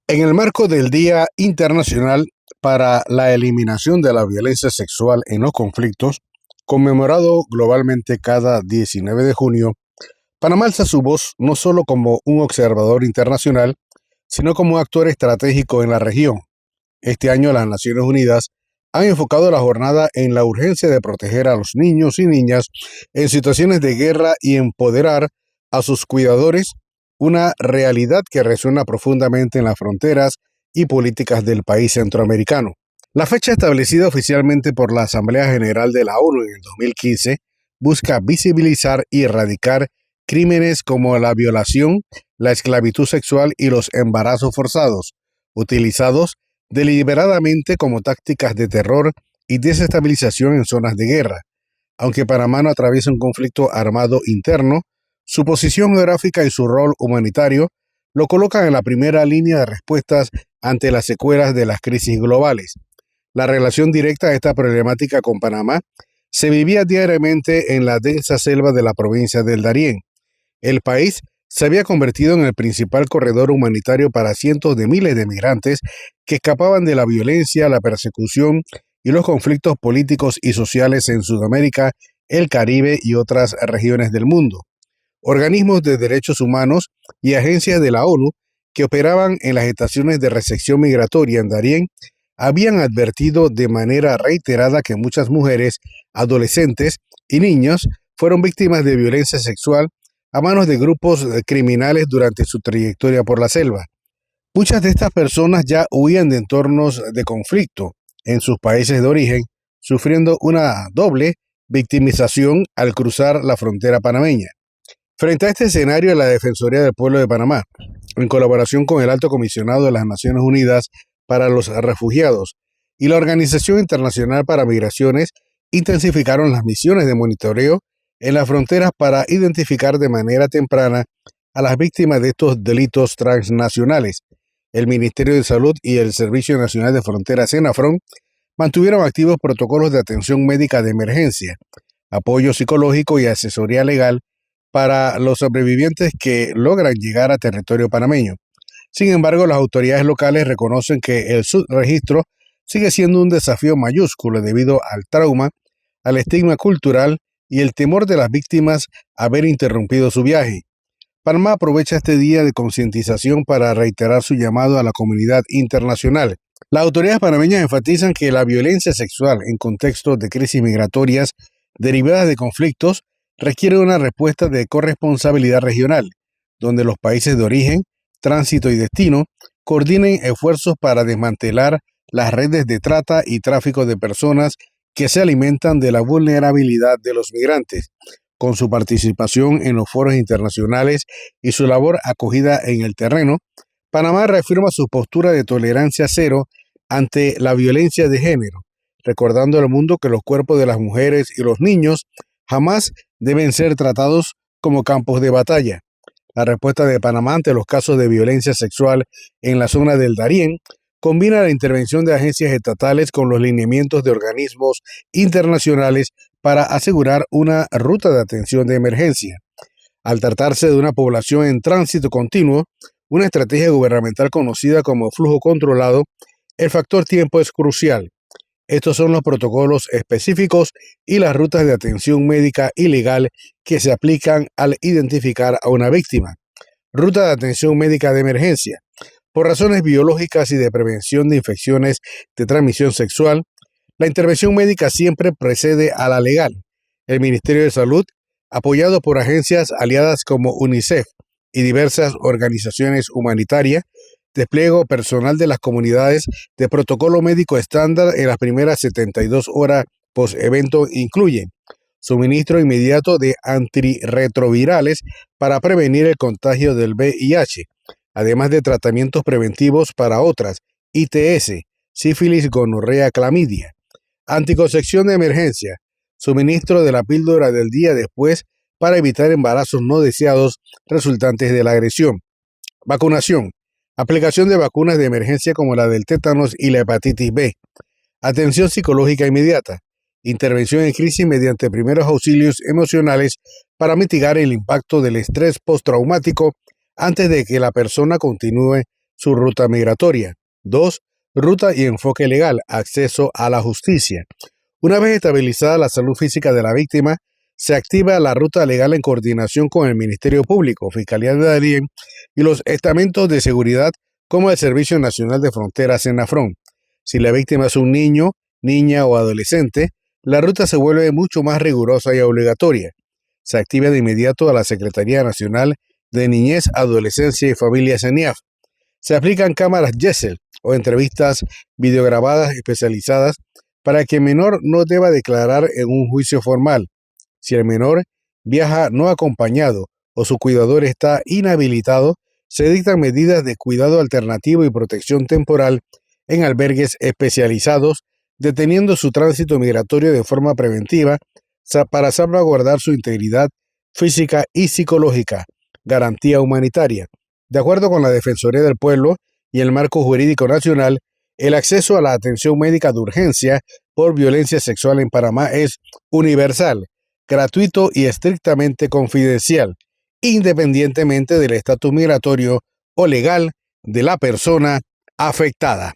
En el marco del Día Internacional para la Eliminación de la Violencia Sexual en los Conflictos, conmemorado globalmente cada 19 de junio, Panamá alza su voz no solo como un observador internacional, sino como un actor estratégico en la región. Este año las Naciones Unidas han enfocado la jornada en la urgencia de proteger a los niños y niñas en situaciones de guerra y empoderar a sus cuidadores, una realidad que resuena profundamente en las fronteras y políticas del país centroamericano. La fecha establecida oficialmente por la Asamblea General de la ONU en el 2015 busca visibilizar y erradicar crímenes como la violación, la esclavitud sexual y los embarazos forzados, utilizados deliberadamente como tácticas de terror y desestabilización en zonas de guerra. Aunque Panamá no atraviesa un conflicto armado interno, su posición geográfica y su rol humanitario lo colocan en la primera línea de respuestas ante las secuelas de las crisis globales. La relación directa a esta problemática con Panamá se vivía diariamente en la densa selva de la provincia del Darién. El país se había convertido en el principal corredor humanitario para cientos de miles de migrantes que escapaban de la violencia, la persecución y los conflictos políticos y sociales en Sudamérica, el Caribe y otras regiones del mundo. Organismos de derechos humanos y agencias de la ONU que operaban en las estaciones de recepción migratoria en Darién habían advertido de manera reiterada que muchas mujeres, adolescentes y niños fueron víctimas de violencia sexual a manos de grupos criminales durante su trayectoria por la selva. Muchas de estas personas ya huían de entornos de conflicto en sus países de origen, sufriendo una doble victimización al cruzar la frontera panameña. Frente a este escenario, la Defensoría del Pueblo de Panamá, en colaboración con el Alto Comisionado de las Naciones Unidas para los Refugiados y la Organización Internacional para Migraciones, intensificaron las misiones de monitoreo en las fronteras para identificar de manera temprana a las víctimas de estos delitos transnacionales. El Ministerio de Salud y el Servicio Nacional de Fronteras, SENAFRON, mantuvieron activos protocolos de atención médica de emergencia, apoyo psicológico y asesoría legal para los sobrevivientes que logran llegar a territorio panameño. Sin embargo, las autoridades locales reconocen que el subregistro sigue siendo un desafío mayúsculo debido al trauma, al estigma cultural y el temor de las víctimas a haber interrumpido su viaje. Panamá aprovecha este día de concientización para reiterar su llamado a la comunidad internacional. Las autoridades panameñas enfatizan que la violencia sexual en contextos de crisis migratorias derivadas de conflictos requiere una respuesta de corresponsabilidad regional, donde los países de origen, tránsito y destino coordinen esfuerzos para desmantelar las redes de trata y tráfico de personas que se alimentan de la vulnerabilidad de los migrantes. Con su participación en los foros internacionales y su labor acogida en el terreno, Panamá reafirma su postura de tolerancia cero ante la violencia de género, recordando al mundo que los cuerpos de las mujeres y los niños jamás deben ser tratados como campos de batalla. La respuesta de Panamá ante los casos de violencia sexual en la zona del Darién combina la intervención de agencias estatales con los lineamientos de organismos internacionales para asegurar una ruta de atención de emergencia. Al tratarse de una población en tránsito continuo, una estrategia gubernamental conocida como flujo controlado, el factor tiempo es crucial. Estos son los protocolos específicos y las rutas de atención médica y legal que se aplican al identificar a una víctima. Ruta de atención médica de emergencia. Por razones biológicas y de prevención de infecciones de transmisión sexual, la intervención médica siempre precede a la legal. El Ministerio de Salud, apoyado por agencias aliadas como UNICEF y diversas organizaciones humanitarias, despliega personal de las comunidades de protocolo médico estándar en las primeras 72 horas post-evento incluyen suministro inmediato de antirretrovirales para prevenir el contagio del VIH, además de tratamientos preventivos para otras, ITS, sífilis, gonorrea, clamidia, anticoncepción de emergencia, suministro de la píldora del día después para evitar embarazos no deseados resultantes de la agresión, vacunación, aplicación de vacunas de emergencia como la del tétanos y la hepatitis B, atención psicológica inmediata, intervención en crisis mediante primeros auxilios emocionales para mitigar el impacto del estrés postraumático antes de que la persona continúe su ruta migratoria. 2. Ruta y enfoque legal, acceso a la justicia. Una vez estabilizada la salud física de la víctima, se activa la ruta legal en coordinación con el Ministerio Público, Fiscalía de Darién y los estamentos de seguridad como el Servicio Nacional de Fronteras, SENAFRON. Si la víctima es un niño, niña o adolescente, la ruta se vuelve mucho más rigurosa y obligatoria. Se activa de inmediato a la Secretaría Nacional de Niñez, Adolescencia y Familia, CENIAF. Se aplican cámaras Gesell o entrevistas videograbadas especializadas para que el menor no deba declarar en un juicio formal. Si el menor viaja no acompañado o su cuidador está inhabilitado, se dictan medidas de cuidado alternativo y protección temporal en albergues especializados, deteniendo su tránsito migratorio de forma preventiva para salvaguardar su integridad física y psicológica. Garantía humanitaria. De acuerdo con la Defensoría del Pueblo y el marco jurídico nacional, el acceso a la atención médica de urgencia por violencia sexual en Panamá es universal, gratuito y estrictamente confidencial, independientemente del estatus migratorio o legal de la persona afectada.